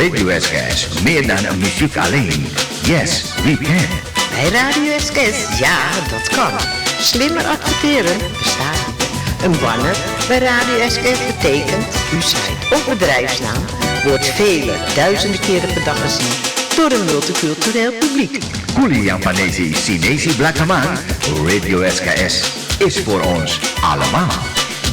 Radio SKS, meer dan een muziek alleen. Yes, we can. Bij Radio SKS, ja, dat kan. Slimmer adverteren bestaat niet. Een banner bij Radio SKS betekent uw site of bedrijfsnaam wordt vele duizenden keren per dag gezien door een multicultureel publiek. Kuliang Panesi Sinesi Blakaman, Radio SKS is voor ons allemaal.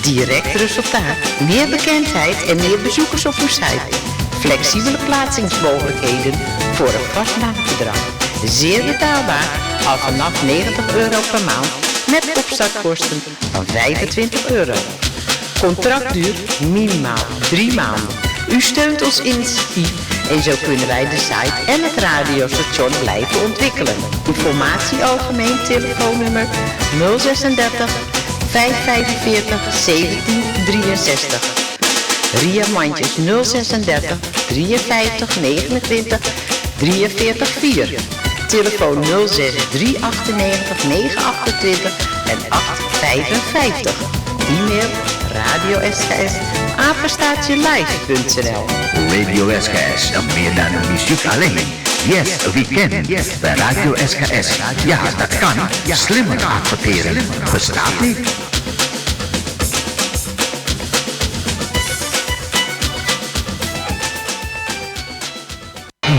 Direct resultaat, meer bekendheid en meer bezoekers op uw site. Flexibele plaatsingsmogelijkheden voor een vast maandbedrag. Zeer betaalbaar, al vanaf €90 per maand met opstartkosten van €25. Contractduur minimaal 3 maanden. U steunt ons initiatief en zo kunnen wij de site en het radiostation blijven ontwikkelen. Informatie algemeen telefoonnummer 036 545 1763. Ria Mandjes 036 53 29 43 4. Telefoon 06 398 928 en 855. E-mail radio-sks@live.nl. Radio SKS, meer dan een muziek alleen. Yes, we can. Bij Radio SKS, ja, dat kan. Slimmer adverteren bestaat niet.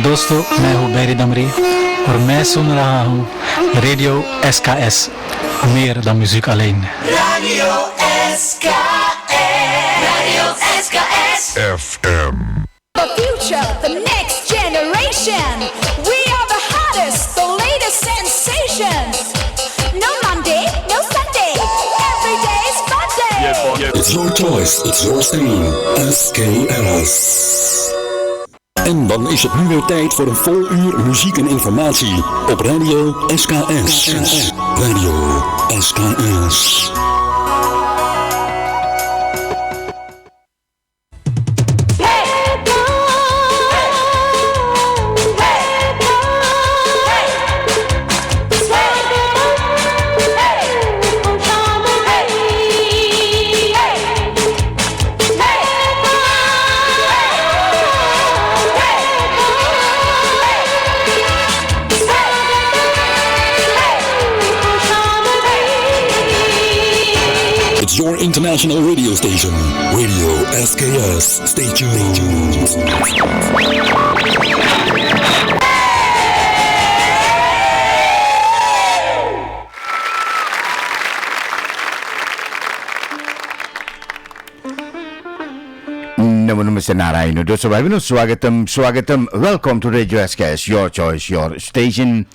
दोस्तों मैं हूँ बैरी दमरी और मैं सुन रहा हूँ radio SKS meer dan muziek alleen. Radio SKS. Radio SKS. FM. The future, the next generation. We are the hottest, the latest sensation. No Monday, no Sunday. Every day is Monday. It's your choice, it's your stream. SKS. En dan is het nu weer tijd voor een vol uur muziek en informatie op Radio SKS. Radio SKS. Your international radio station, Radio SKS. Stay tuned. Namaste Narayana. Dosto Bhai Swagatam. Welcome to Radio SKS, your choice, your station.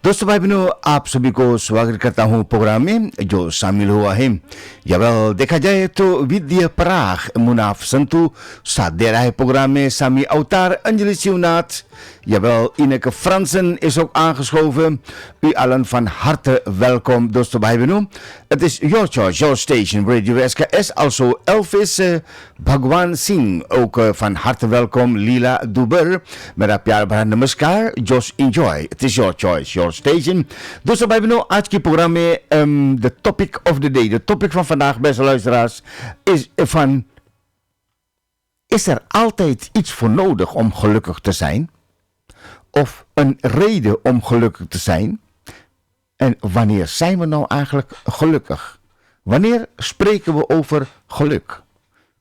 दोस्तों भाई बहनों आप सभी को स्वागत करता हूं programme में जो शामिल हुआ है जब देखा जाए तो विद्या पराग मुनाफ संतु साथ दे रहा है प्रोग्राम में Sami Autar Anjali Siunaat. Jawel, Ineke Fransen is ook aangeschoven. U allen van harte welkom, dosto bhai bhaiyon. Het is your choice, your station, Radio SKS. Also Elvis Bhagwan Singh, ook van harte welkom. Lila Duber, मेरा प्यार भरा नमस्कार. Just enjoy. Het is your choice, your station. Dosto bhai bhaiyon, आज के programme में the topic of the day, de topic van vandaag, beste luisteraars, is van: is er altijd iets voor nodig om gelukkig te zijn? Of een reden om gelukkig te zijn? En wanneer zijn we nou eigenlijk gelukkig? Wanneer spreken we over geluk?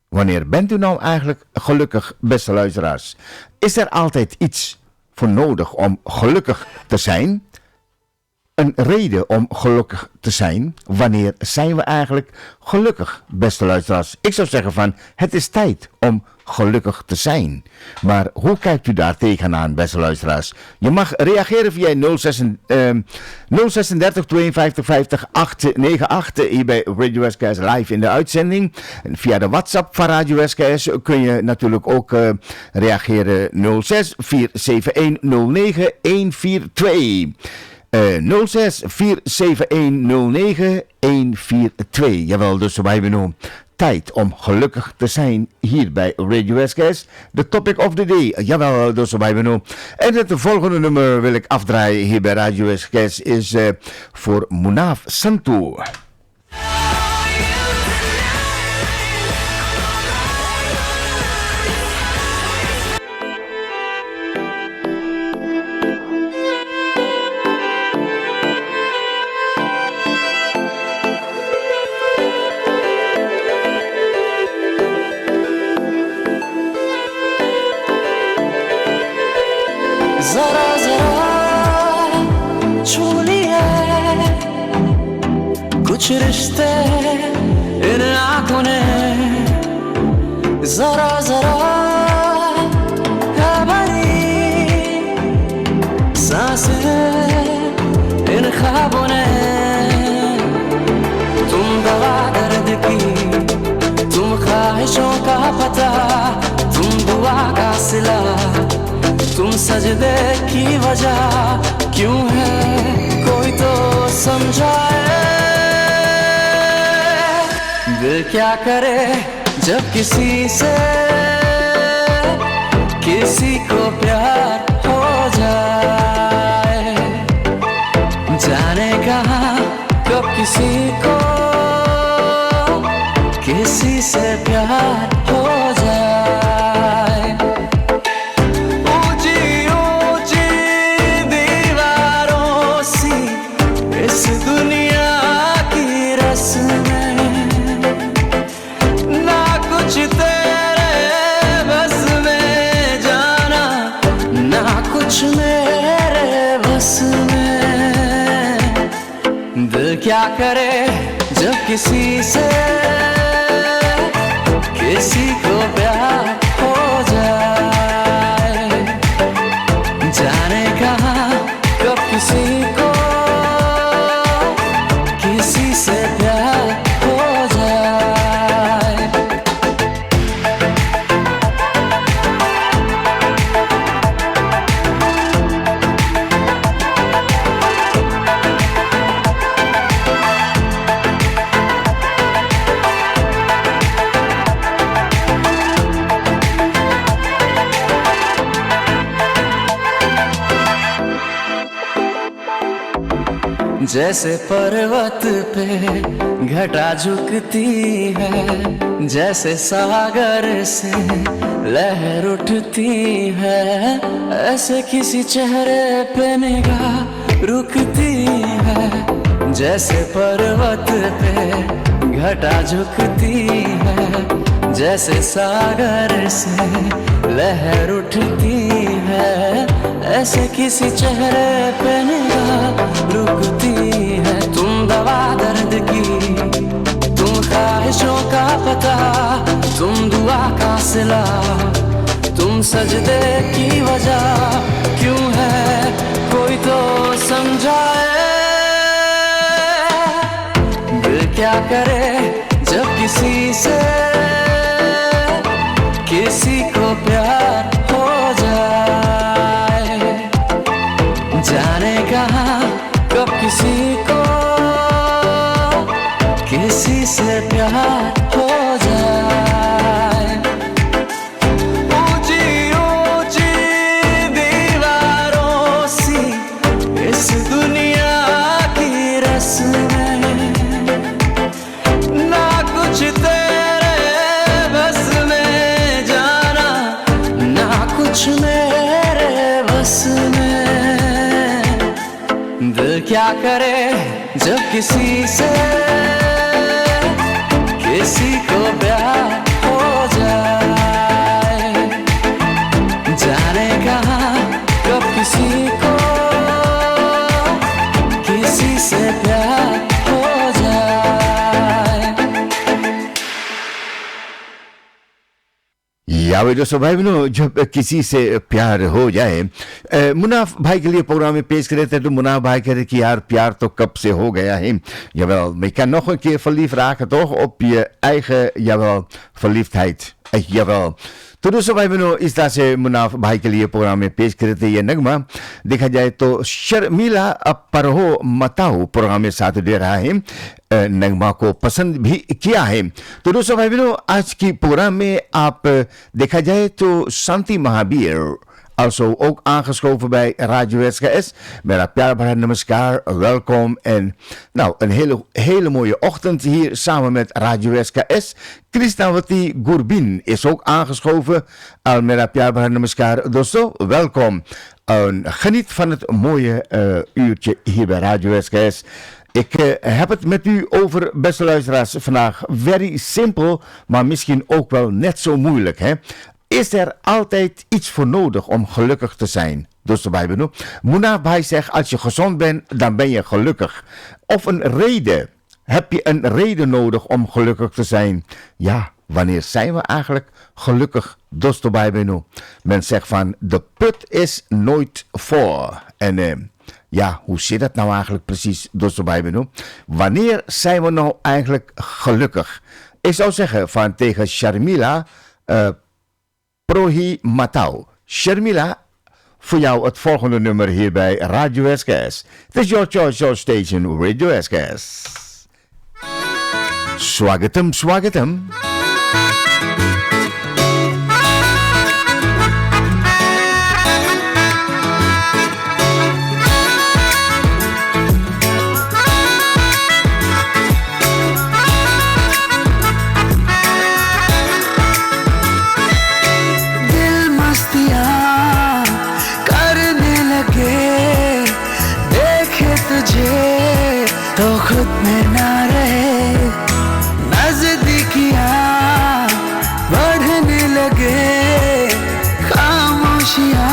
Wanneer bent u nou eigenlijk gelukkig, beste luisteraars? Is er altijd iets voor nodig om gelukkig te zijn? Een reden om gelukkig te zijn? Wanneer zijn we eigenlijk gelukkig, beste luisteraars? Ik zou zeggen van, het is tijd om gelukkig te zijn. Maar hoe kijkt u daar tegenaan, beste luisteraars? Je mag reageren via 036 52 50 898 hier bij Radio SKS live in de uitzending. En via de WhatsApp van Radio SKS kun je natuurlijk ook reageren 06 471 09 142. 06 471 09 142. Jawel, dus wij hebben tijd om gelukkig te zijn hier bij Radio SKS. The topic of the day. Jawel, dus wij hebben. En het volgende nummer wil ik afdraaien hier bij Radio SKS is voor Munaf Santu. जरा जरा छू लिए कुछ रिश्ते इन आंखों ने जरा जरा है भरी सांसें इन ख्वाबों ने तुम दवा दर्द की तुम ख्वाहिशों का पता तुम दुआ का सिला तुम सजदे की वजह क्यों है कोई तो समझाए दिल क्या करे जब किसी से किसी को प्यार हो जाए जाने कहाँ कब किसी को किसी से प्यार हो जाए ऊंची ऊंची दीवारों सी इस दुनिया की रस्में ना कुछ तेरे बस में जाना ना कुछ मेरे बस में दिल क्या करे जब किसी से किसी को प्यार हो जाए जाने कहाँ कब किसी को किसी से प्यार हो जाए जैसे पर्वत पे घटा झुकती है जैसे सागर से लहर उठती है ऐसे किसी चेहरे पे निगाह रुकती है जैसे पर्वत पे घटा झुकती है जैसे सागर से लहर उठती है ऐसे किसी चेहरे पे निगाह रुकती है तुम दवा दर्द की तुम ख्वाहिशों का पता तुम दुआ का सिला तुम सजदे की वजह क्यों है कोई तो समझाए दिल क्या करे जब किसी से किसी को प्यार हो जाए जाने कहाँ कब किसी को किसी से प्यार हो जाए ऊंची ऊंची दीवारों सी इस दुनिया की रस्में ना कुछ तेरे बस में जाना ना कुछ मेरे बस में दिल क्या करे जब किसी से किसी को प्यार हो जाए जाने कहाँ कब किसी को किसी से प्यार हो जाए यावे दोस्तों भाई बहनों जब किसी से प्यार हो जाए मुनाफ भाई के लिए प्रोग्राम में पेश करे थे तो मुनाफ भाई कह रहे कि यार प्यार तो कब से हो gaya है jawel maar ik kan nog een keer verliefd raken toch op je eigen jawel verliefdheid jawel तो दोस्तों भाई बहनों इस तरह से मुनाफ भाई के लिए प्रोग्राम में पेश करे थे ये नगमा देखा जाए तो शर्मिला परहो मताओ प्रोग्राम में साथ दे रहा है नगमा को पसंद भी किया है तो दोस्तों भाई बहनों आज की प्रोग्राम में आप देखा जाए तो शांति Mahavir Also ook aangeschoven bij Radio SKS. Met een प्यार namaskar, welkom. En nou, een hele mooie ochtend hier samen met Radio SKS. Krishnawati Gurbin is ook aangeschoven. Al met een प्यार namaskar. Dosto, welkom. Geniet van het mooie uurtje hier bij Radio SKS. Ik heb het met u over, beste luisteraars, vandaag very simpel, maar misschien ook wel net zo moeilijk. Hè? is er altijd iets voor nodig om gelukkig te zijn. Dus erbij benoemen. Muna Bhai zegt, als je gezond bent, dan ben je gelukkig. Of een reden. Heb je een reden nodig om gelukkig te zijn? Ja, wanneer zijn we eigenlijk gelukkig? Dus erbij benoemen. Men zegt van, de put is nooit voor. En ja, hoe zit dat nou eigenlijk precies? Dus erbij benoemen. Wanneer zijn we nou eigenlijk gelukkig? Ik zou zeggen van tegen Sharmila Prohi Matau. Sharmila, voor jou het volgende nummer hier bij Radio SKS. Het is your choice, your station, Radio SKS. Swagatum, swagatum. तो खुद में ना रहे नजदीकियां बढ़ने लगे खामोशियां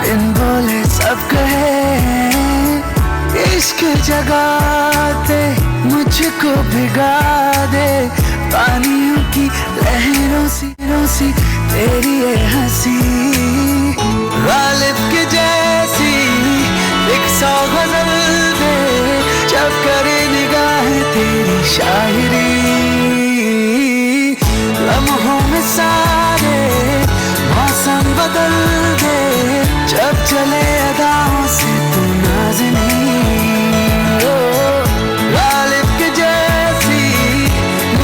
बिन बोले सब कहे इश्क जगाते मुझको भिगा दे पानियों की लहरों सी तेरी ये हंसी गालिब के जैसी एक सौ गजल दे जब करे निगाह तेरी शायरी लम्हों में सारे मौसम बदल दे जब चले अदाओं से तू नाज़नी गालिब के जैसी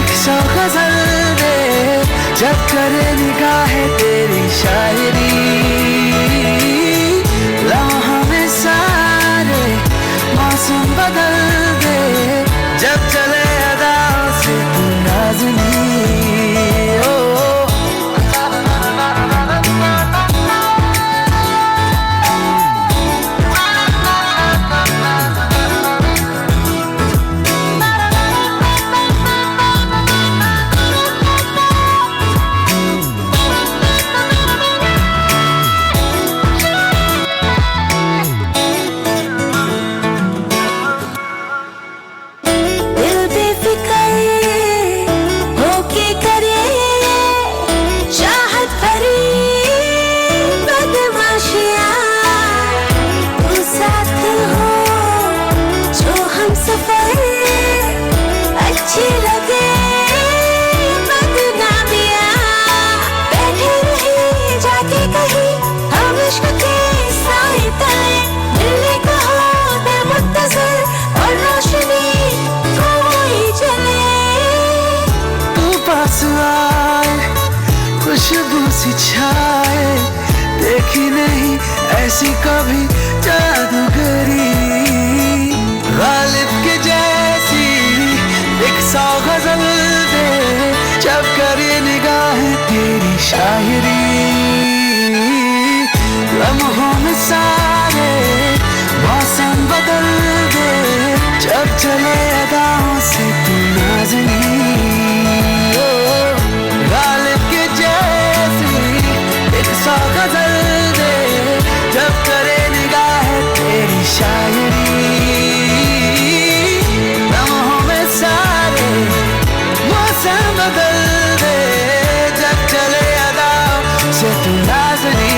एक सौ गजल दे जब करे निगाह तेरी शायरी लम्हों में सारे मौसम बदल दे जब चले अदाओं से तू नाज़नी खुशबू सी छाए देखी नहीं ऐसी कभी जादूगरी गालिब के जैसी एक सौ गजल दे जब करे निगाह तेरी शायरी लम्हों में सारे मौसम बदल दे जब चले अदाओं से तू नाज़नी सौ गजल दे जब करे निगाह तेरी शायरी लम्हों में सारे मौसम बदल दे जब चले अदाओं से तू नाज़नी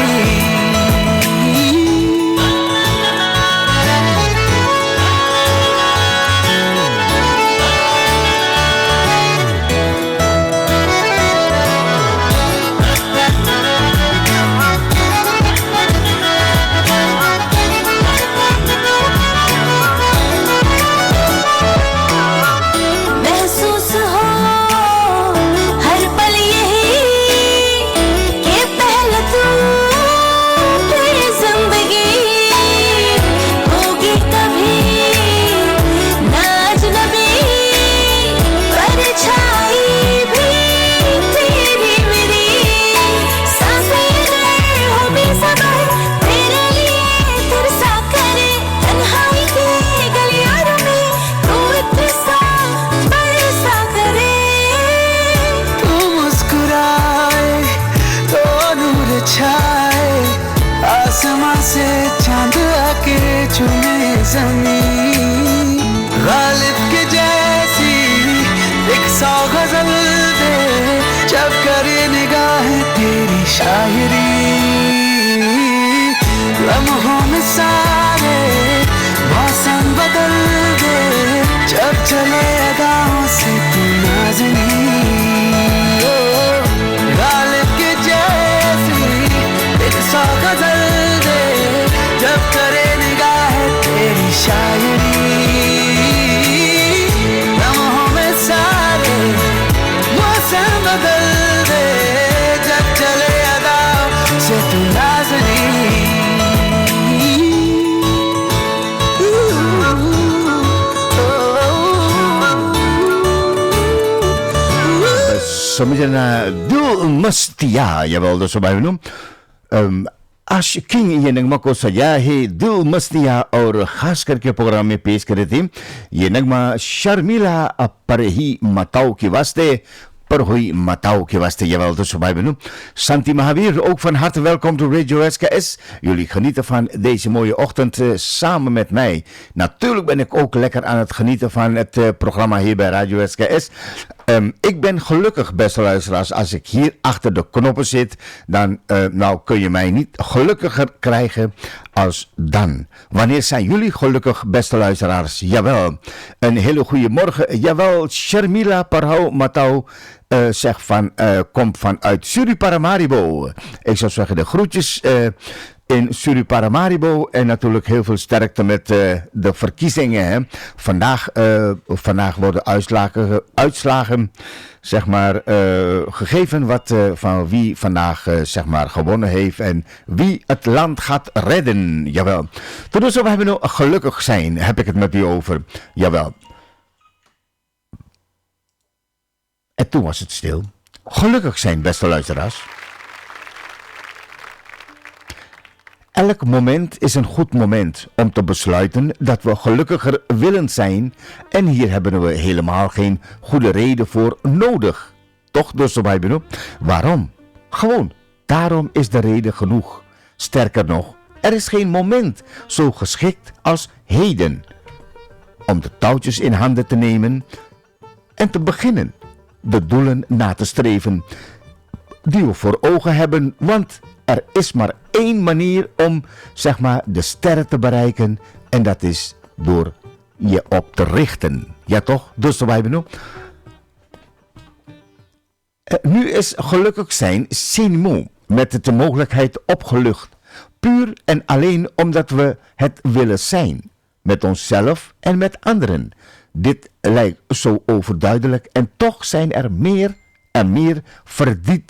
नाज़नी गालिब के जैसी एक सौ गज़ल दे जब करे निगाह तेरी शायरी लम्हों में सारे मौसम बदल दे जब चले अदाओं से तू नाज़नी गालिब के जैसी एक सौ गज़ल दे जब करे निगाह तेरी शायरी लम्हों में सारे मौसम बदल दे जब चले अदाओं से तू नाज़नी समझना दिल मस्तिया jawel dus bij noem आज किंग ये नगमा को सजा है दिल मस्तिया और खास करके प्रोग्राम में पेश करे थे ये नगमा शर्मिला पर ही मताओ के वास्ते पर हुई mataw के वास्ते jawel dus bij benoem Santi Mahabir ook van harte welkom to Radio SKS. Jullie genieten van deze mooie ochtend samen met mij. Natuurlijk ben ik ook lekker aan het genieten van het programma hier bij Radio SKS. Ik ben gelukkig, beste luisteraars, als ik hier achter de knoppen zit, dan nou kun je mij niet gelukkiger krijgen als dan. Wanneer zijn jullie gelukkig, beste luisteraars? Jawel, een hele goede morgen. Jawel, Sharmila Parhau Mataw zegt komt vanuit Suriparamaribo. Ik zou zeggen de groetjes in Suriparamaribo en natuurlijk heel veel sterkte met de verkiezingen. Hè. Vandaag worden uitslagen zeg maar, gegeven van wie vandaag zeg maar, gewonnen heeft en wie het land gaat redden. Jawel. Toen we hebben nou gelukkig zijn, heb ik het met u over. Jawel. En toen was het stil. Gelukkig zijn, beste luisteraars. Elk moment is een goed moment om te besluiten dat we gelukkiger willen zijn en hier hebben we helemaal geen goede reden voor nodig. Toch, dus waarom? Gewoon, daarom is de reden genoeg. Sterker nog, er is geen moment zo geschikt als heden om de touwtjes in handen te nemen en te beginnen de doelen na te streven die we voor ogen hebben, want er is maar één manier om, zeg maar, de sterren te bereiken en dat is door je op te richten. Ja toch? Dus wij benoemen. Nu is gelukkig zijn synoniem met de mogelijkheid opgelucht. Puur en alleen omdat we het willen zijn. Met onszelf en met anderen. Dit lijkt zo overduidelijk en toch zijn er meer en meer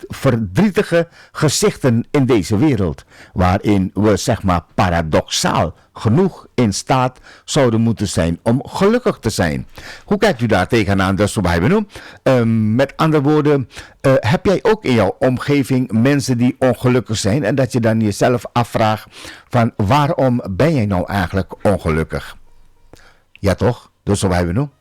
verdrietige gezichten in deze wereld, waarin we zeg maar paradoxaal genoeg in staat zouden moeten zijn om gelukkig te zijn. Hoe kijkt u daar tegenaan? Dat is wat wij benoemen. Met andere woorden, heb jij ook in jouw omgeving mensen die ongelukkig zijn en dat je dan jezelf afvraagt van waarom ben jij nou eigenlijk ongelukkig? Ja toch? Dus wat wij benoemen.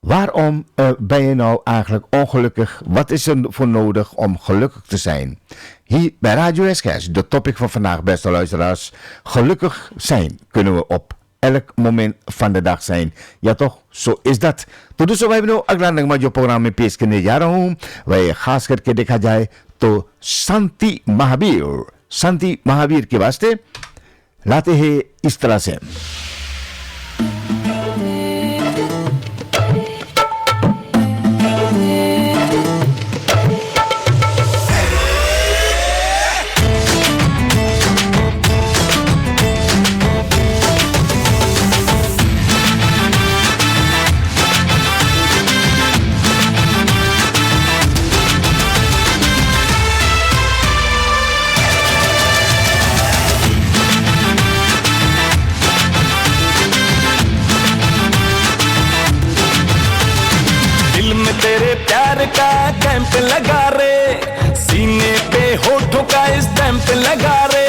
Waarom ben je nou eigenlijk ongelukkig? Wat is er voor nodig om gelukkig te zijn? Hier bij Radio SKS, de topic van vandaag, beste luisteraars. Gelukkig zijn kunnen we op elk moment van de dag zijn. Ja toch? Zo is dat. Toen zo hebben we nu aglandang met je programma Peeske ne jaren. Wij खास करके देखा जाए तो Santi Mahabir. Santi Mahabir के वास्ते लाते हैं इस तरह से. का कैंप लगा रे सीने पे होठों का स्टैंप लगा रे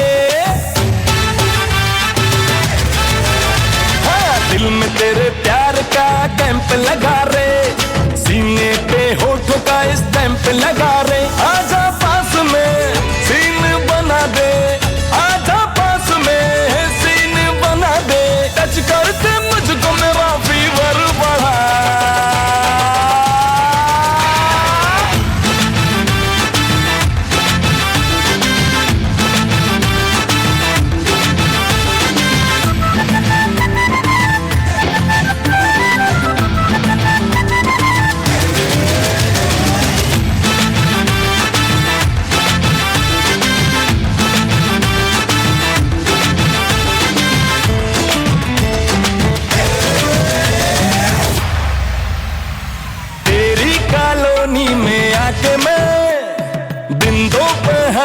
हाँ दिल में तेरे प्यार का कैंप लगा रे सीने पे होठों का स्टैंप लगा रे आजा पास में सीन बना दे आजा पास में सीन बना दे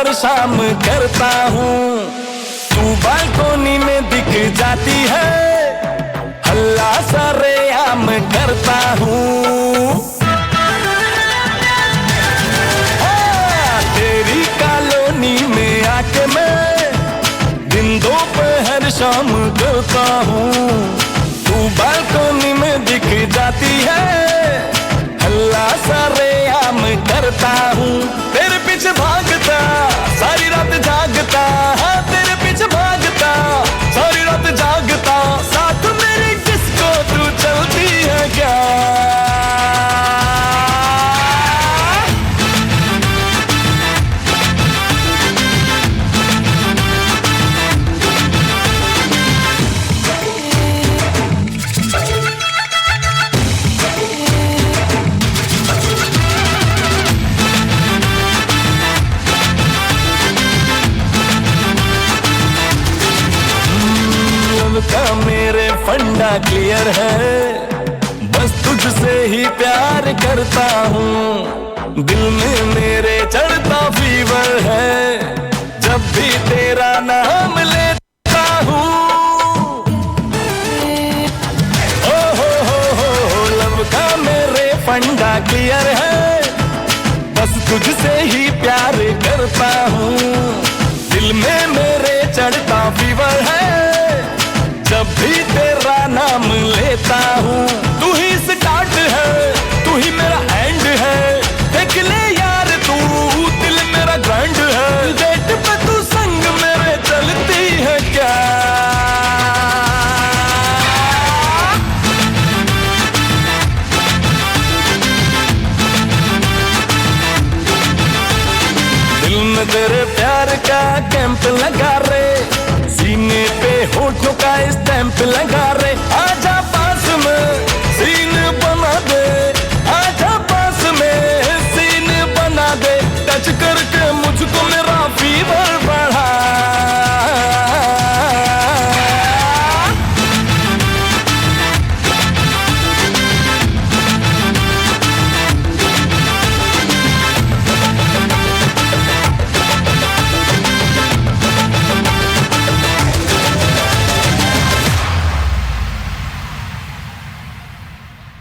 हर शाम करता हूँ तू बालकोनी में दिख जाती है हल्ला सरेआम करता हूँ तेरी कॉलोनी में आके मैं दिन दोपहर शाम करता हूँ तू बालकोनी में दिख जाती है हल्ला सरेआम करता हूँ तेरे पीछे भागता सारी रात जागता हाँ तेरे पीछे भागता सारी रात जागता साथ मेरी किसको तू चलती है क्या का मेरे फंडा क्लियर है बस तुझसे ही प्यार करता हूँ दिल में मेरे चढ़ता फीवर है जब भी तेरा नाम लेता हूँ ओ हो लब का मेरे फंडा क्लियर है बस तुझसे ही प्यार करता हूँ दिल में मेरे चढ़ता फीवर है जब भी तेरा नाम लेता हूँ तू ही स्टार्ट है तू ही मेरा एंड है देख ले यार तू दिल मेरा ग्रैंड है डेट पे तू संग मेरे चलती है क्या दिल में तेरे प्यार का कैंप लगा रे सीने पे होठों का स्टैंप लगा रे आजा पास में सीन बना दे आजा पास में सीन बना दे टच करके मुझको मेरा फीवर बढ़ा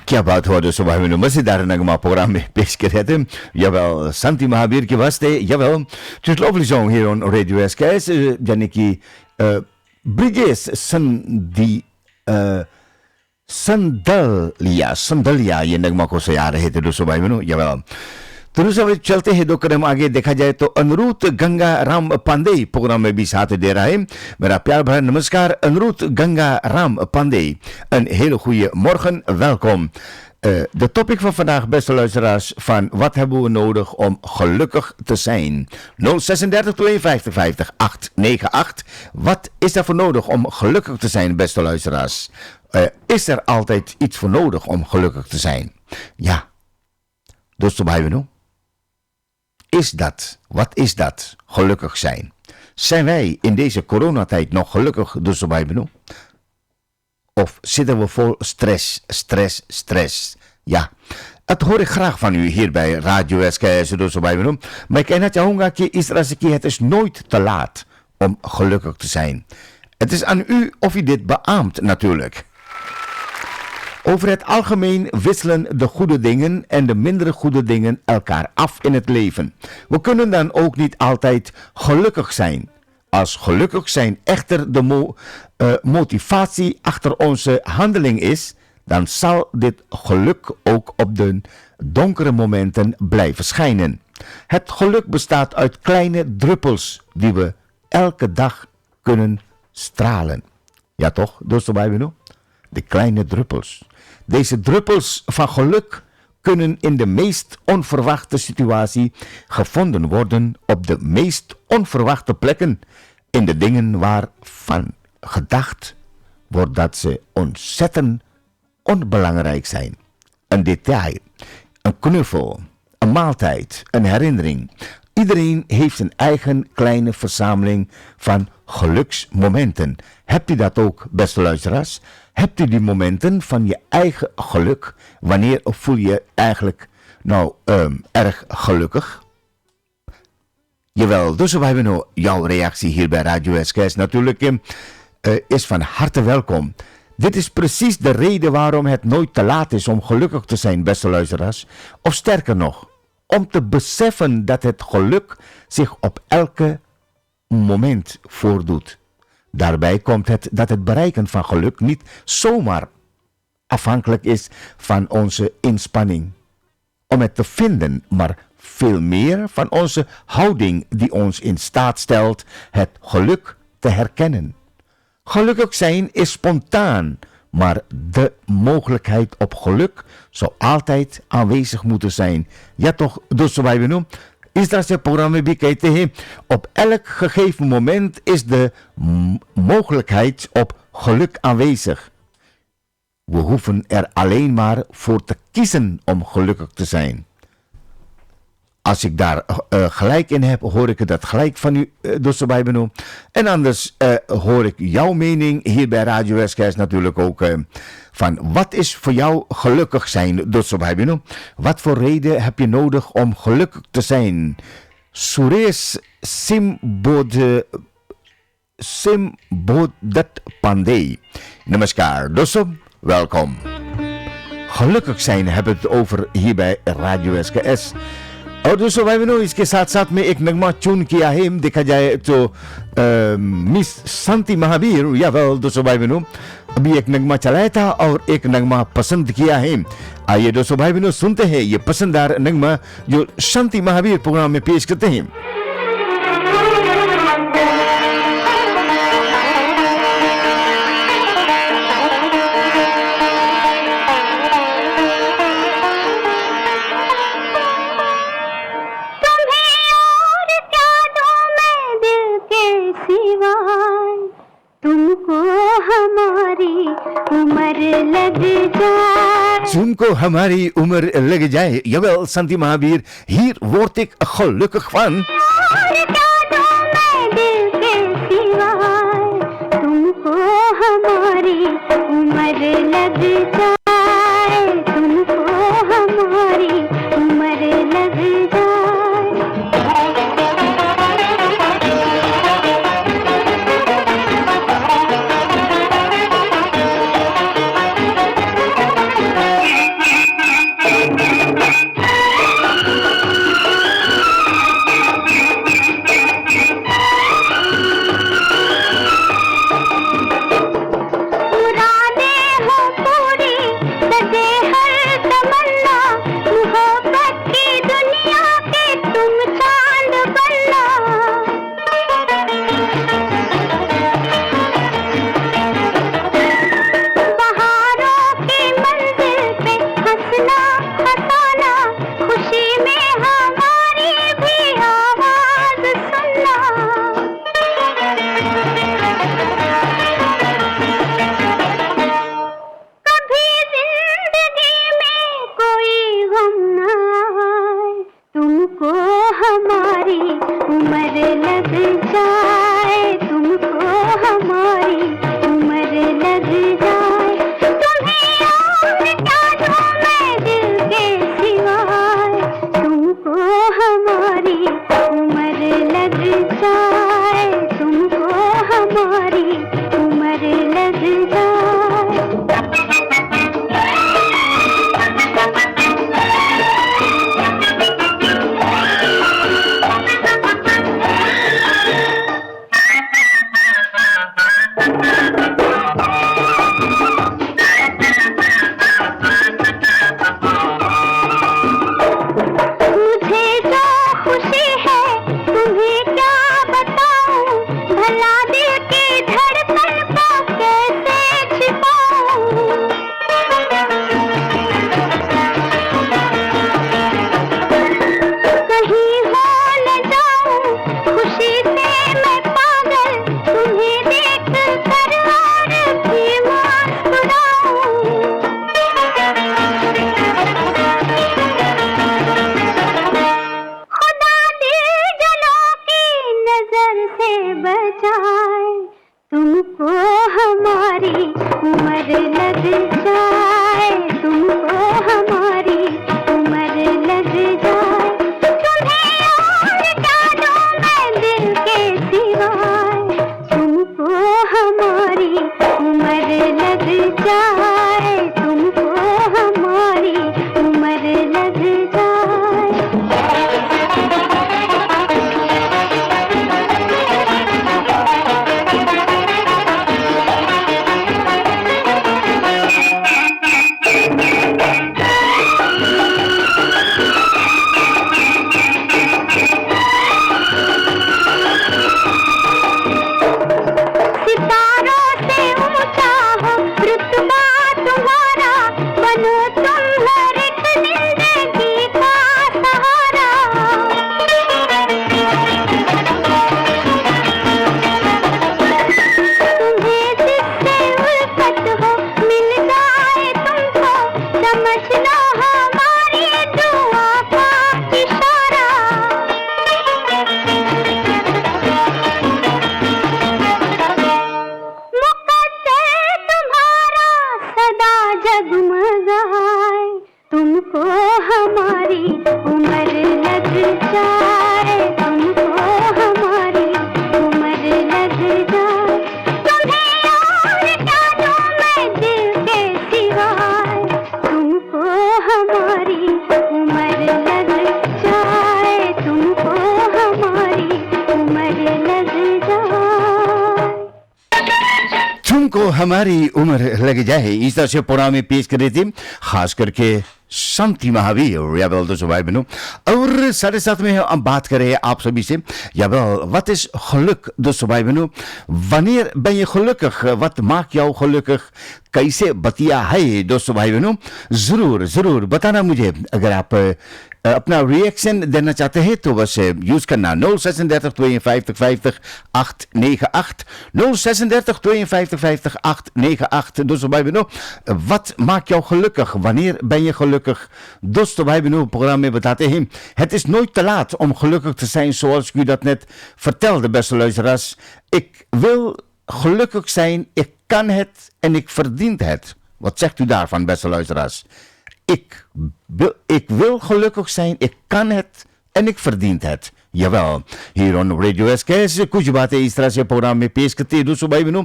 क्या बात हुआ दोस्तों भाई बहनों मजेदार नगमा प्रोग्राम में पेश कर रहे थे jawel Santi Mahabir की वास्ते jawel het is lovely song hier on Radio SKS यानी कि Bridges संदलिया ये नगमा को से आ रहे थे दोस्तों भाई बहनों jawel तो दोस्तों चलते हैं दो कदम आगे देखा जाए तो अनुरुत गंगा राम पांडे प्रोग्राम में भी साथ दे रहा है मेरा प्यार भरा नमस्कार अनुरुत Ganga Ram Pandey een hele goede morgen welkom de topic van vandaag beste luisteraars van wat hebben we nodig om gelukkig te zijn 036 52 50 898 wat is er voor nodig om gelukkig te zijn beste luisteraars is er altijd iets voor nodig om gelukkig te zijn ja दोस्तों भाई बहनों is dat? Wat is dat? Gelukkig zijn. Zijn wij in deze coronatijd nog gelukkig, dus bij benoemd? Of zitten we vol stress? Ja, dat hoor ik graag van u hier bij Radio SKS, dus bij benoemd. Maar ik ken het jou कि इस तरह से कि het is nooit te laat om gelukkig te zijn. Het is aan u of u dit beaamt natuurlijk. Over het algemeen wisselen de goede dingen en de minder goede dingen elkaar af in het leven. We kunnen dan ook niet altijd gelukkig zijn. Als gelukkig zijn echter de motivatie achter onze handeling is, dan zal dit geluk ook op de donkere momenten blijven schijnen. Het geluk bestaat uit kleine druppels die we elke dag kunnen stralen. Ja toch, dosto bijbeno? De kleine druppels. Deze druppels van geluk kunnen in de meest onverwachte situatie gevonden worden op de meest onverwachte plekken. In de dingen waarvan gedacht wordt dat ze ontzettend onbelangrijk zijn. Een detail, een knuffel, een maaltijd, een herinnering. Iedereen heeft een eigen kleine verzameling van geluksmomenten. Hebt u dat ook, beste luisteraars? Hebt u die momenten van je eigen geluk? Wanneer voel je eigenlijk erg gelukkig? Jawel, dus wij hebben nou jouw reactie hier bij Radio SKS natuurlijk is van harte welkom. Dit is precies de reden waarom het nooit te laat is om gelukkig te zijn, beste luisteraars. Of sterker nog, om te beseffen dat het geluk zich op elke moment voordoet. Daarbij komt het dat het bereiken van geluk niet zomaar afhankelijk is van onze inspanning om het te vinden, maar veel meer van onze houding die ons in staat stelt het geluk te herkennen. Gelukkig zijn is spontaan, maar de mogelijkheid op geluk zou altijd aanwezig moeten zijn. Ja toch, dus wij benoemen. Is dat het programma bekijken? Op elk gegeven moment is de mogelijkheid op geluk aanwezig. We hoeven er alleen maar voor te kiezen om gelukkig te zijn. Als ik daar gelijk in heb, hoor ik dat gelijk van u, dus erbij benoem. En anders hoor ik jouw mening hier bij Radio SKS natuurlijk ook van wat is voor jou gelukkig zijn, dus erbij benoem. Wat voor reden heb je nodig om gelukkig te zijn? Suresh Simbodat Pandey. Namaskar, dosso, welkom. Gelukkig zijn hebben we het over hier bij Radio SKS. और दोस्तों भाई बहनों इसके साथ साथ में एक नगमा चुन किया है देखा जाए तो मिस शांति महावीर या वेल दोस्तों भाई बहनों अभी एक नगमा चलाया था और एक नगमा पसंद किया है. आइए दोस्तों भाई बहनों सुनते हैं ये पसंददार नगमा जो शांति महावीर प्रोग्राम में पेश करते हैं. Tuumko hamari umar leg jaye. Jawel, Santi Mahabir, hier word ik gelukkig van. जिनको हमारी उम्र लग जाए इस तरह से प्रोग्राम में पेश कर रहे थे, खास करके शांति महावीर याबल दोस्तों भाई बहनों। और साढ़े साथ में हम बात करें आप सभी से याबel wat is geluk दोस्तों भाई बहनों। wanneer ben je gelukkig, wat maakt jou gelukkig, कैसे बतिया है दोस्तों भाई बहनों। जरूर जरूर बताना मुझे। अगर आप अपना रिएक्शन देना चाहते हैं तो बस यूज करना 036 52 50 898 036 52 50 898 दोस्तों भाई बहनों। wat maakt jou gelukkig, wanneer ben je gelukkig दोस्तों भाई बहनों। प्रोग्राम में बताते हैं het is nooit te laat om gelukkig te zijn, zoals ik u dat net vertelde beste luisteraars. Ik wil gelukkig zijn, ik kan het en ik verdien het. Wat zegt u daarvan beste luisteraars? Ik wil gelukkig zijn, ik kan het en ik verdien het. Jawel, hier op Radio SKS कुछ बातें इस तरह से programme में पेश करते हैं दोस्तों भाई बहनों।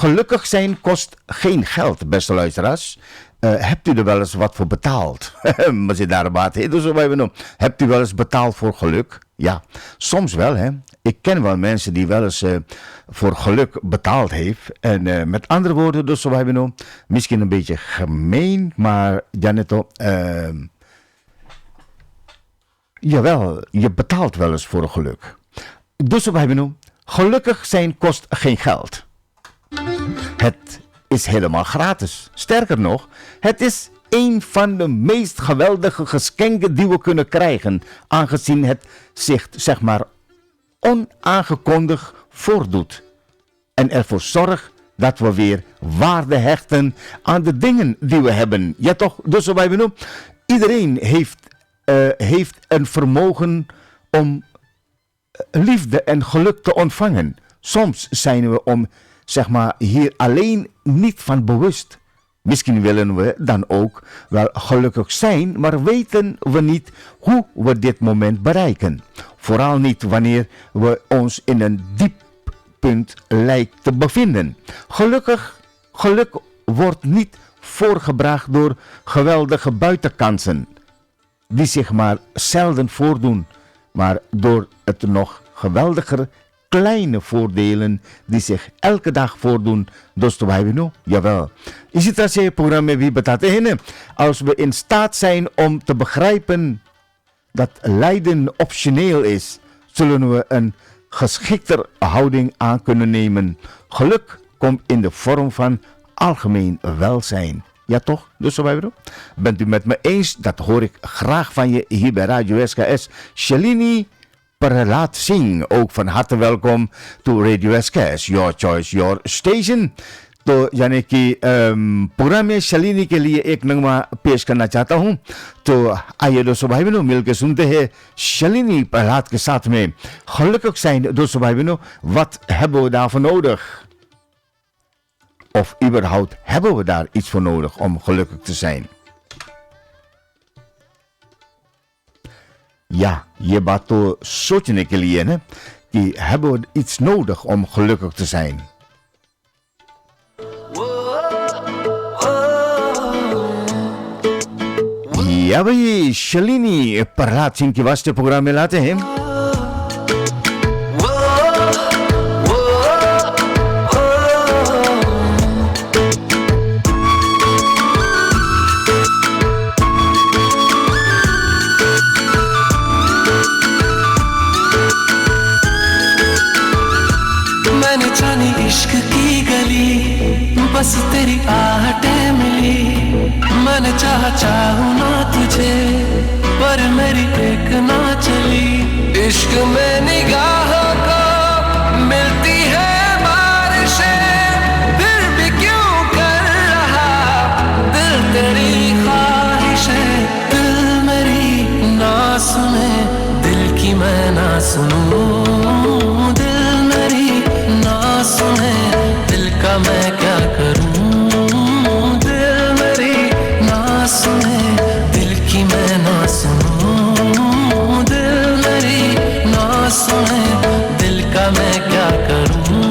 Gelukkig zijn kost geen geld beste luisteraars. Hebt u er wel eens wat voor betaald? Mazedare baat, hè doस्तों भाई बहनों। Hebt u wel eens betaald voor geluk? Ja, soms wel hè. Ik ken wel mensen die wel eens voor geluk betaald heeft. En met andere woorden, doस्तों भाई बहनों, misschien een beetje gemeen, maar Janeto, jawel, je betaalt wel eens voor geluk. doस्तों भाई बहनों, gelukkig zijn kost geen geld. Het is helemaal gratis. Sterker nog, het is een van de meest geweldige geschenken die we kunnen krijgen, aangezien het zich, zeg maar, onaangekondigd voordoet. En ervoor zorgt dat we weer waarde hechten aan de dingen die we hebben. Ja toch, dus wij benoemen. Iedereen heeft een vermogen om liefde en geluk te ontvangen. Soms zijn we om, zeg maar, hier alleen niet van bewust. Misschien willen we dan ook wel gelukkig zijn, maar weten we niet hoe we dit moment bereiken. Vooral niet wanneer we ons in een diep punt lijkt te bevinden. Geluk wordt niet voorgebracht door geweldige buitenkansen, die zich maar zelden voordoen, maar door het nog geweldiger kleine voordelen die zich elke dag voordoen. दोस्तों भाई बहनों, jawel. इसी तरह से programme में भी बताते हैं ना, als we in staat zijn om te begrijpen dat lijden optioneel is, zullen we een geschikter houding aan kunnen nemen. Geluk komt in de vorm van algemeen welzijn. Ja toch, dus wij bro? Bent u met me eens? Dat hoor ik graag van je hier bij Radio SKS. Shalini Pralat Singh, ook van harte welkom to Radio SKS, your choice, your station. तो यानी कि programme में शलिनी के लिए एक नगमा पेश करना चाहता हूँ। तो आइए दोस्तों भाई बहनों मिलकर सुनते हैं शलिनी प्रहलाद के साथ में gelukkig zijn. दोस्तों भाई बहनों, wat hebben we daarvoor nodig? Of überhaupt hebben we daar iets voor nodig om gelukkig te zijn? Ja, ये बात तो सोचने के लिए है ना कि hebben we iets nodig om gelukkig te zijn? या भाई शलिनी प्रहलाद सिंह के वास्ते प्रोग्राम में लाते हैं। मैंने जानी इश्क की गली, बस तेरी आहटें मिली। मैंने चाहूँ ना तुझे, पर मेरी एक ना चली। इश्क में निगाहों को मिलती है बारिशें, फिर भी क्यों कर रहा दिल तेरी ख्वाहिशें। दिल मेरी ना सुने, दिल की मैं ना सुनूं। दिल मेरी ना सुने, दिल का मैं क्या करूं। सुने दिल की मैं ना सुनूं। दिल मेरी ना सुने, दिल का मैं क्या करूं।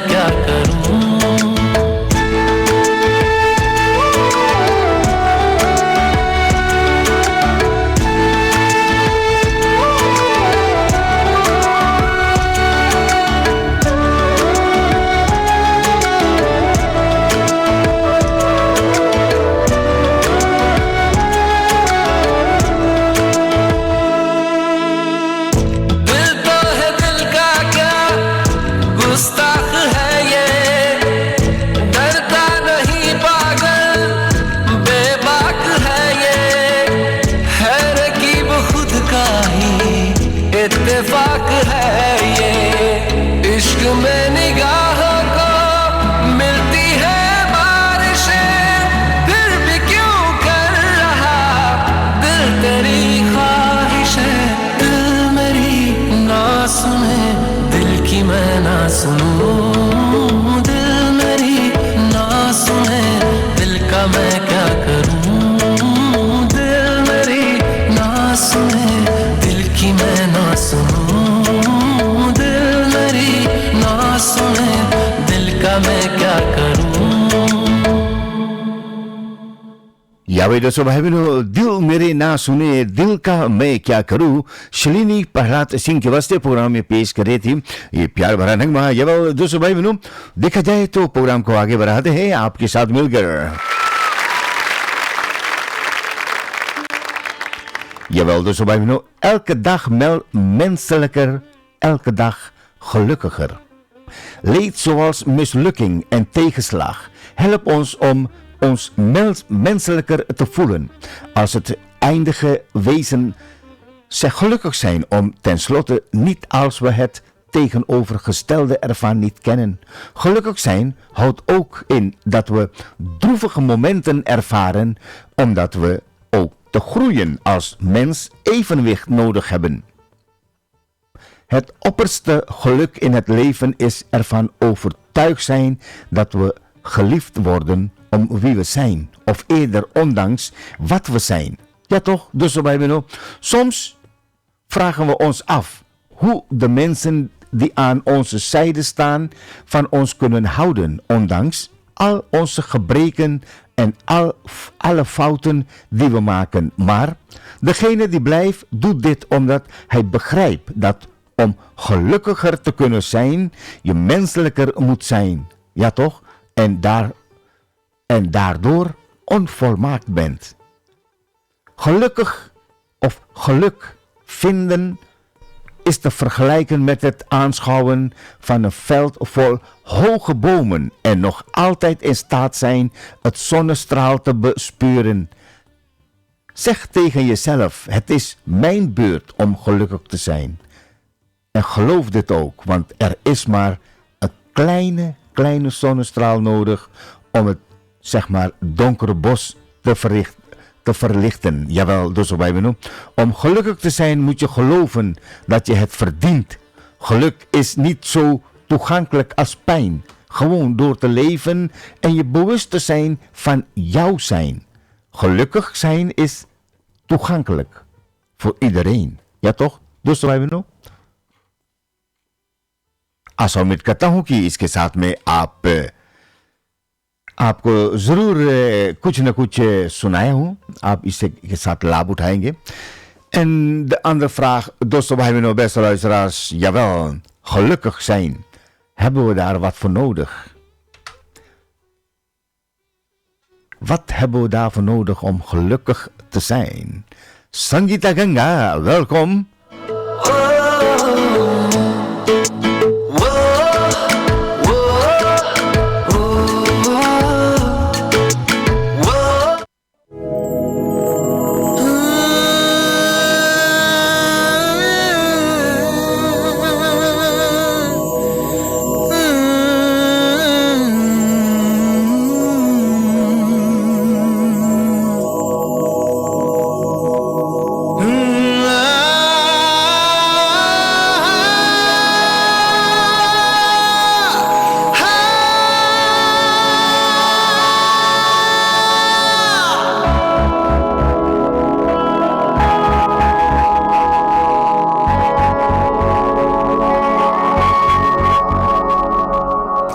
क्या करूं इत्तेफाक है ये इश्क में निगाहों को मिलती है बारिशें फिर भी क्यों कर रहा दिल तेरी ख्वाहिशें दिल मेरी ना सुने दिल की मैं ना सुनूं दिल मेरी ना सुने दिल का मैं क्या करूं दिल मेरी ना सुने दिल की मैं ना सुनूं दिल मेरी ना सुने दिल का मैं क्या करूं Ja, weet je, zo hebben we dil mere na सुने दिल का मैं क्या करूं शलिनी प्रहलाद सिंह के वास्ते प्रोग्राम में पेश कर रही थी ये प्यार भरा नगमा। जब दोस्तों भाई बहनों देखा जाए तो प्रोग्राम को आगे बढ़ाते हैं आपके साथ मिलकर। Jawel, dus wij hebben elke dag menselijker, elke dag gelukkiger. Leed zoals mislukking en tegenslag helpt ons om ons menselijker te voelen. Als het eindige wezen zegt gelukkig zijn om tenslotte niet als we het tegenovergestelde ervan niet kennen. Gelukkig zijn houdt ook in dat we droevige momenten ervaren omdat we ook te groeien als mens evenwicht nodig hebben. Het opperste geluk in het leven is ervan overtuigd zijn dat we geliefd worden om wie we zijn, of eerder ondanks wat we zijn. Ja toch, dus soms vragen we ons af hoe de mensen die aan onze zijde staan van ons kunnen houden, ondanks al onze gebreken en alle fouten die we maken. Maar degene die blijft, doet dit omdat hij begrijpt dat om gelukkiger te kunnen zijn, je menselijker moet zijn. Ja toch? En daardoor onvolmaakt bent. Gelukkig of geluk vinden is te vergelijken met het aanschouwen van een veld vol hoge bomen en nog altijd in staat zijn het zonnestraal te bespeuren. Zeg tegen jezelf, het is mijn beurt om gelukkig te zijn. En geloof dit ook, want er is maar een kleine zonnestraal nodig om het, donkere bos te verlichten. Jawel, dus wij benoemen. Om gelukkig te zijn moet je geloven dat je het verdient. Geluk is niet zo toegankelijk als pijn. Gewoon door te leven en je bewust te zijn van jouw zijn. Gelukkig zijn is toegankelijk voor iedereen. Ja toch? Dus wij benoemen. आशा उम्मीद करता हूँ कि इसके साथ में आपको ज़रूर कुछ न कुछ सुनाया हूँ आप इससे के साथ लाभ उठाएंगे en de andere vraag dosto bij mijn beste luisteraars jawel gelukkig zijn hebben we daar wat voor nodig wat hebben we daarvoor nodig om gelukkig te zijn Sangeeta Ganga welkom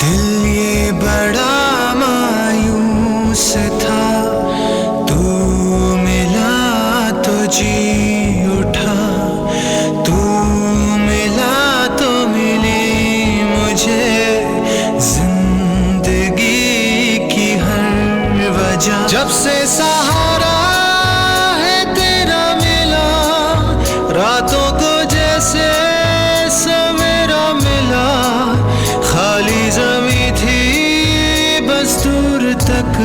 दिल ये बड़ा मायूस था, तू मिला तो जी उठा, तू मिला तो मिली मुझे जिंदगी की हर वजह। जब से सहारा है तेरा मिला, रातों को जैसे सवेरा मिला, खाली ज़मीं थी बस दूर तक,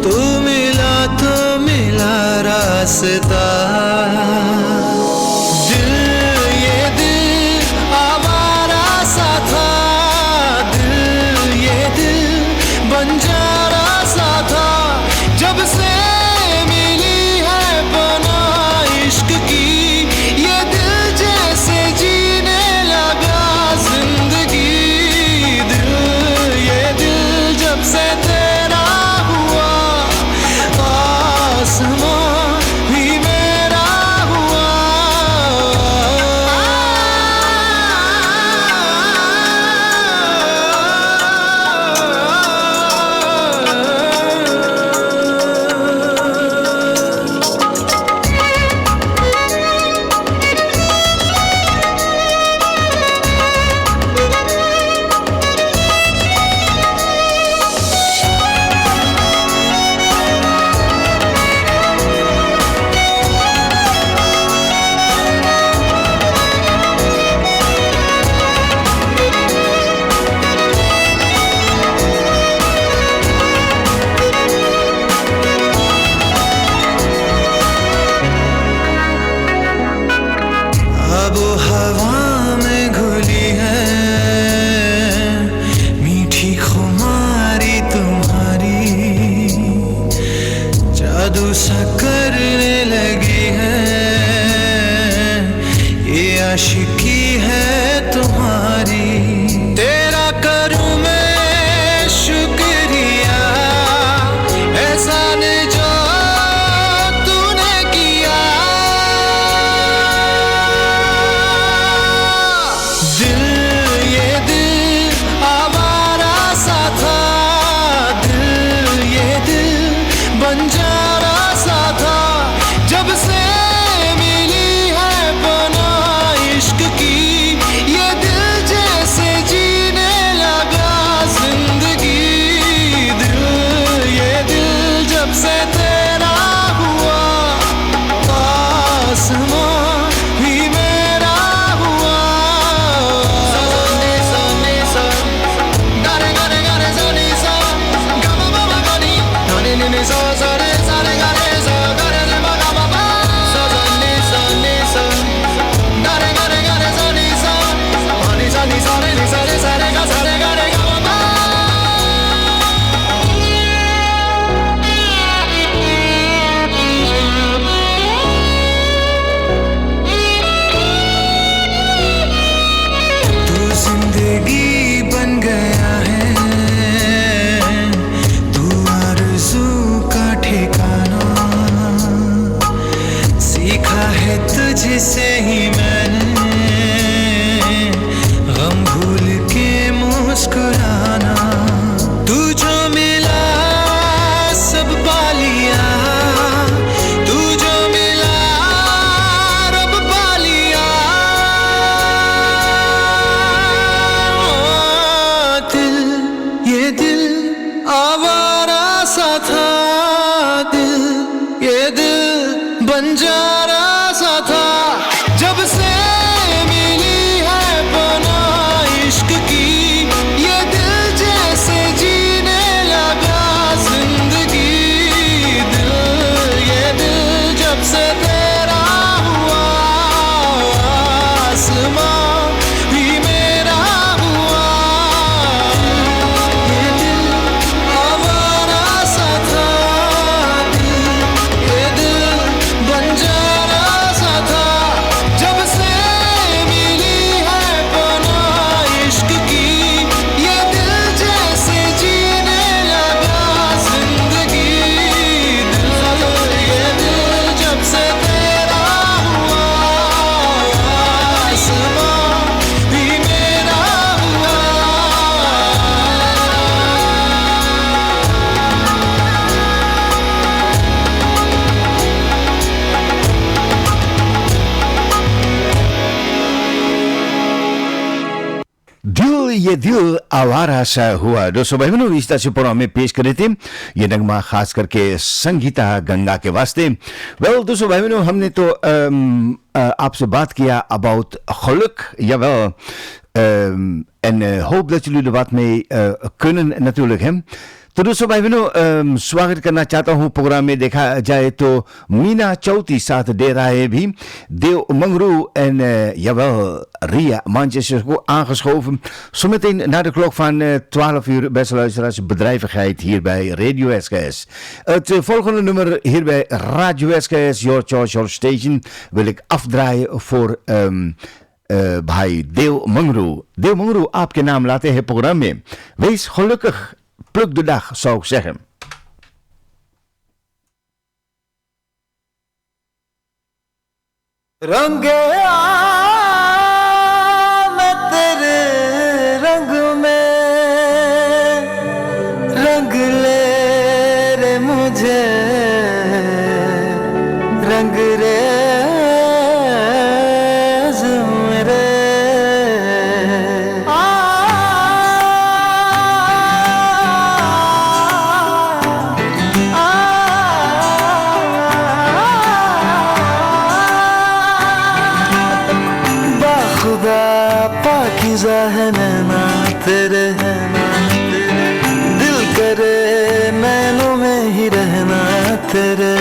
तू मिला तो मिला रास्ता। दिल ये दिल आवारा सा था, दिल ये दिल बंजारा सा था, जब से मिली है बना इश्क की, ये दिल जैसे जीने लगा जिंदगी। दिल ये दिल जब से तेरा हुआ, आसमां भी मेरा ये दिल आवारा सा हुआ। दोस्तों भाई बहनों, इस तरह से प्रोग्राम में पेश करे थे ये नगमा खास करके संगीता गंगा के वास्ते। वेल दोस्तों भाई बहनों, हमने तो आपसे बात किया about geluk, jawel. En hoop dat jullie er wat mee kunnen natuurlijk. Hè? तो दोस्तों भाई बहनों, स्वागत करना चाहता हूँ प्रोग्राम में। देखा जाए तो मीना चौथी साथ दे रहा है भी Deel Mangru en jawel, Ria Mandjes is ook aangeschoven. Zometeen na de klok van 12 uur, beste luisteraars, bedrijvigheid hier bij Radio SKS. Het volgende nummer hier bij Radio SKS, Your Choice, Your Station, wil ik afdraaien voor भाई देव मंगरू। देव मंगरू आपके नाम लाते हैं programme में। wees gelukkig, pluk de dag, zou ik zeggen। रंगे मैं तेरे रंग में, रंग ले रे मुझे, रंग रे है नैना तेरे, दिल करे नैनों में ही रहना तेरे।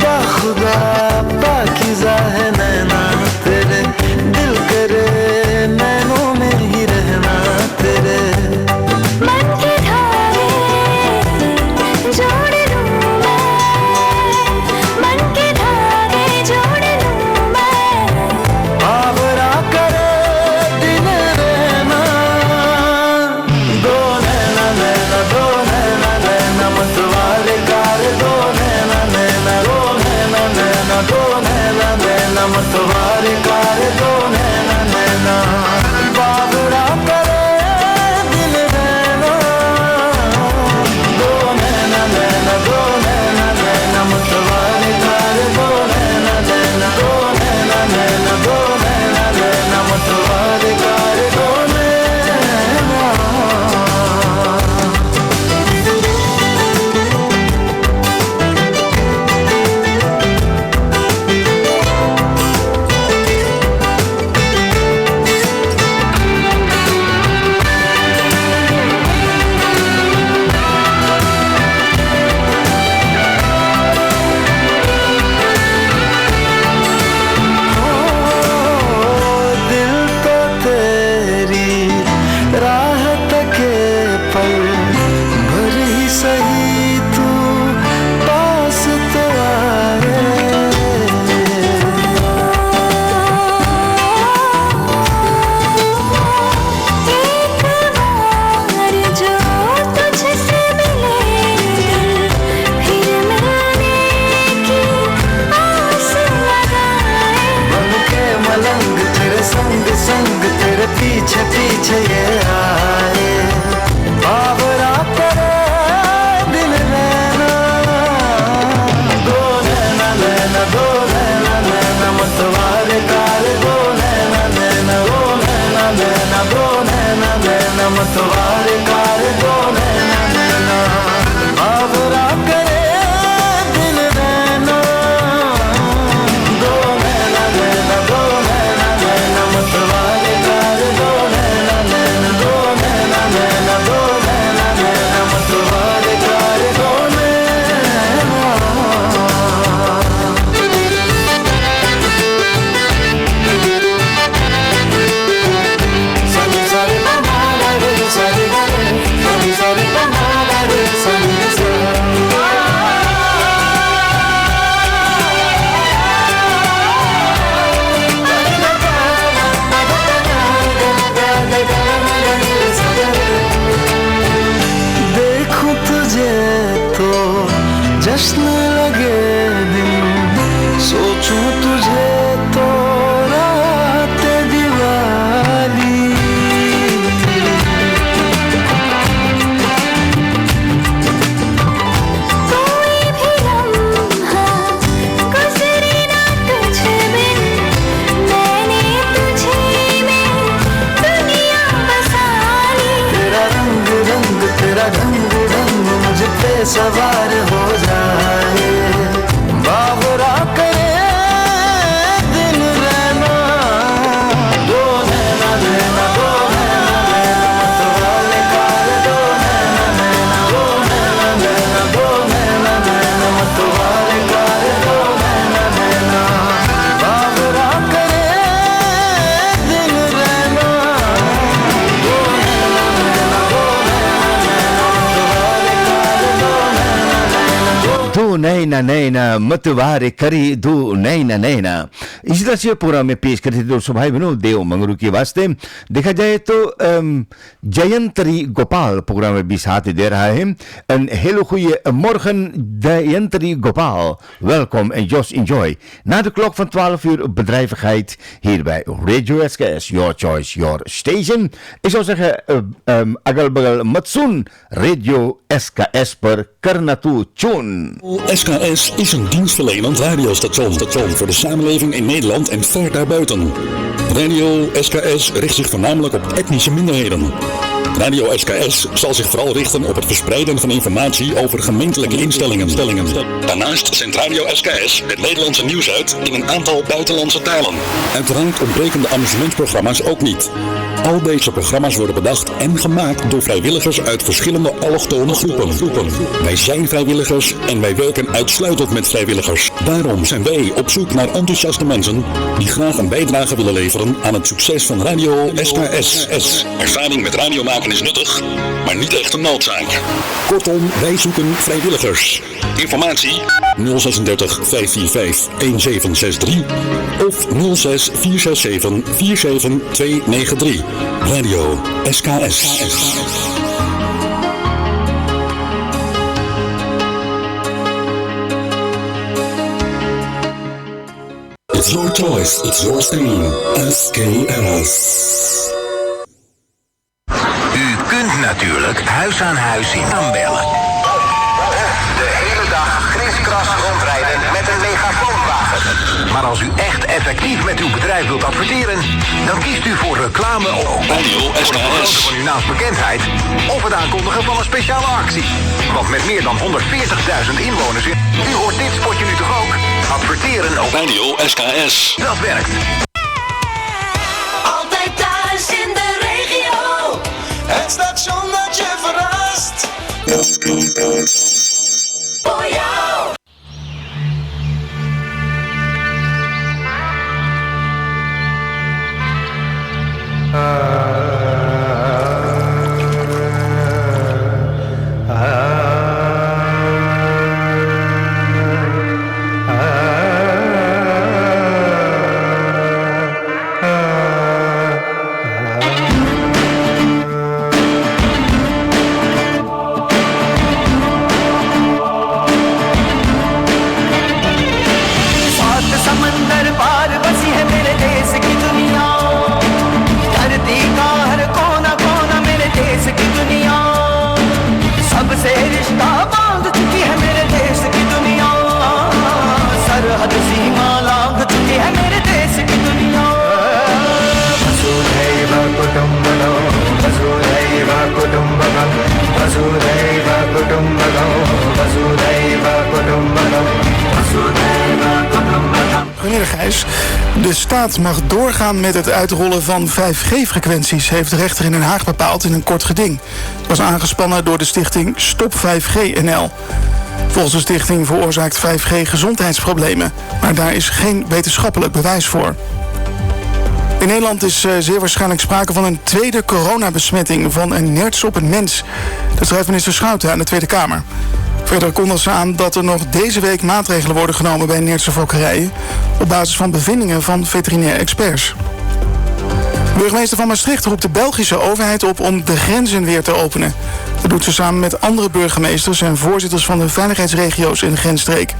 बाखुदा पाकीज़ा है नैना तेरे, दिल करे नैनों में ही रहना तेरे। मतवारे कार दो नैना नैना, बाबरा करे दिल नैना, दो नैना नैना, दो नैना नैना, मतवारे कार दो नैना नैना, दो नैना नैना, दो नैना नैना, मतवारे कार दो नैना। पीछे पीछे ये आए, बाबरा करे दिल नैना, दो नैना नैना, दो नैना नैना, मतवारे कार दो नैना नैना, दो नैना नैना, दो नैना नैना, मतवारे कार दो नैना नैना, बाबरा करे दिल नैना, दो नैना नैना, दो नैना नैना, मतवारे कार दो नैना नैना, दो नैना नैना, दो नैना नैना, मतवारे कार दो नैना। सारे सारे बनाना रे, सारे सारे सारे बनाना रे, सारे सारे। देखूं तुझे तो जश्न लगे दिन, सोचूं तुझे तो रात दिवाली। पे सवार हो जाए बाबरा करे दिन रहना दो नैना नैना दो नैना नैना मतवाले कार दो नैना नैना दो नैना नैना दो नैना नैना मतवाले कार दो नैना नैना बाबरा करे दिन रहना दो नैना नैना दो नैना नैना मतवाले कार दो नैना नैना दो नैना नैना मतवारे करी दो नैना नैना। इसी तरह से प्रोग्राम में पेश करते थे दोस्तों भाई बहनों देव मंगरू के वास्ते। देखा जाए तो जयंतरी गोपाल प्रोग्राम में भी साथ दे रहा है। Een hele goede morgen Jayantari Gopal. Welkom en just enjoy. Na de klok van 12 uur bedrijvigheid hier bij Radio SKS. Your choice, your station. Ik zou zeggen agal bagal matsun Radio SKS per Karnatu Chun. SKS is een dienstverlenend radiostation voor de samenleving in Nederland en ver daarbuiten. Radio SKS richt zich voornamelijk op etnische minderheden. Radio SKS zal zich vooral richten op het verspreiden van informatie over gemeentelijke instellingen. Daarnaast zendt Radio SKS het Nederlandse nieuws uit in een aantal buitenlandse talen. Uiteraard ontbreken de amusementprogramma's ook niet. Al deze programma's worden bedacht en gemaakt door vrijwilligers uit verschillende allochtone groepen. Wij zijn vrijwilligers en wij werken uitsluitend met vrijwilligers. Daarom zijn wij op zoek naar enthousiaste mensen die graag een bijdrage willen leveren aan het succes van Radio SKS. Ervaring met radio maken is nuttig, maar niet echt een noodzaak. Kortom, wij zoeken vrijwilligers. Informatie 036 545 1763 of 06 467 47293. Radio SKS. It's your choice, it's your stream. SKS. U kunt natuurlijk huis aan huis aanbellen. De hele dag kriskras rondrijden met een megafoonwagen. Maar als u echt effectief met uw bedrijf wilt adverteren, dan kiest u voor reclame op Radio SKS. van uw naamsbekendheid of het aankondigen van een speciale actie. Want met meer dan 140.000 inwoners u hoort dit spotje nu toch ook? Adverteren op Radio SKS. Dat werkt. Altijd thuis in de regio. Het station dat je verrast. Voor jou. Meneer Gijs, de staat mag doorgaan met het uitrollen van 5G-frequenties, heeft de rechter in Den Haag bepaald in een kort geding. Het was aangespannen door de stichting Stop 5G NL. Volgens de stichting veroorzaakt 5G gezondheidsproblemen, maar daar is geen wetenschappelijk bewijs voor. In Nederland is zeer waarschijnlijk sprake van een tweede coronabesmetting van een nerts op een mens. Dat schrijft minister Schouten aan de Tweede Kamer. Verder kondigt ze aan dat er nog deze week maatregelen worden genomen bij nertse fokkerijen op basis van bevindingen van veterinair experts. De burgemeester van Maastricht roept de Belgische overheid op om de grenzen weer te openen. Dat doet ze samen met andere burgemeesters en voorzitters van de veiligheidsregio's in de grensstreek.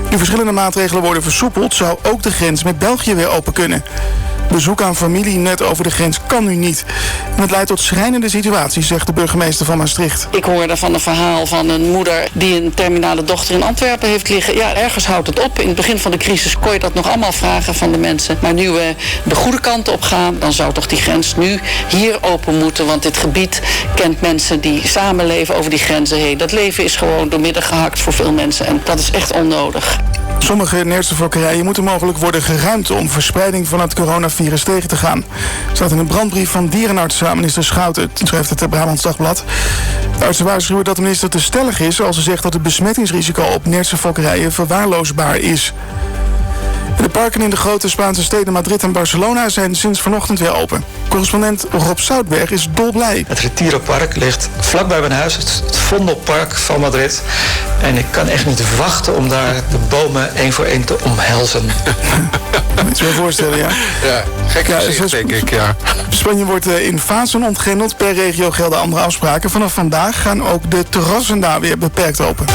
Nu verschillende maatregelen worden versoepeld, zou ook de grens met België weer open kunnen. Bezoek aan familie net over de grens kan nu niet. En het leidt tot schrijnende situaties, zegt de burgemeester van Maastricht. Ik hoorde van een verhaal van een moeder die een terminale dochter in Antwerpen heeft liggen. Ja, ergens houdt het op. In het begin van de crisis kon je dat nog allemaal vragen van de mensen. Maar nu we de goede kant op gaan, dan zou toch die grens nu hier open moeten. Want dit gebied kent mensen die samenleven over die grenzen heen. Dat leven is gewoon doormidden gehakt voor veel mensen. En dat is echt onnodig. Sommige nertsenfokkerijen moeten mogelijk worden geruimd om verspreiding van het coronavirus tegen te gaan. Staat in een brandbrief van dierenarts aan minister Schouten, schrijft het Brabants Dagblad. De artsen waarschuwen dat de minister te stellig is als ze zegt dat het besmettingsrisico op nertsenfokkerijen verwaarloosbaar is. De parken in de grote Spaanse steden Madrid en Barcelona zijn sinds vanochtend weer open. Correspondent Rob Zoutberg is dolblij. Het Retiro-park ligt vlakbij mijn huis, het Vondelpark van Madrid. En ik kan echt niet wachten om daar de bomen één voor één te omhelzen. Moet je je wel voorstellen, ja? Ja, gek gezicht, denk ik, ja. Spanje wordt in fasen ontgrendeld. Per regio gelden andere afspraken. Vanaf vandaag gaan ook de terrassen daar weer beperkt open.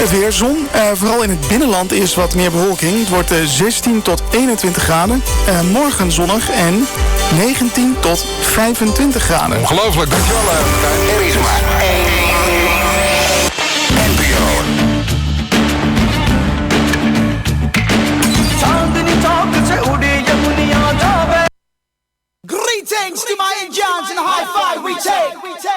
Het weer, zon. Vooral in het binnenland is wat meer bewolking. Het wordt 16 tot 21 graden. Morgen zonnig en 19 tot 25 graden. Ongelooflijk, dankjewel. Er is maar één NPO. Greetings to my Indians and high five we take.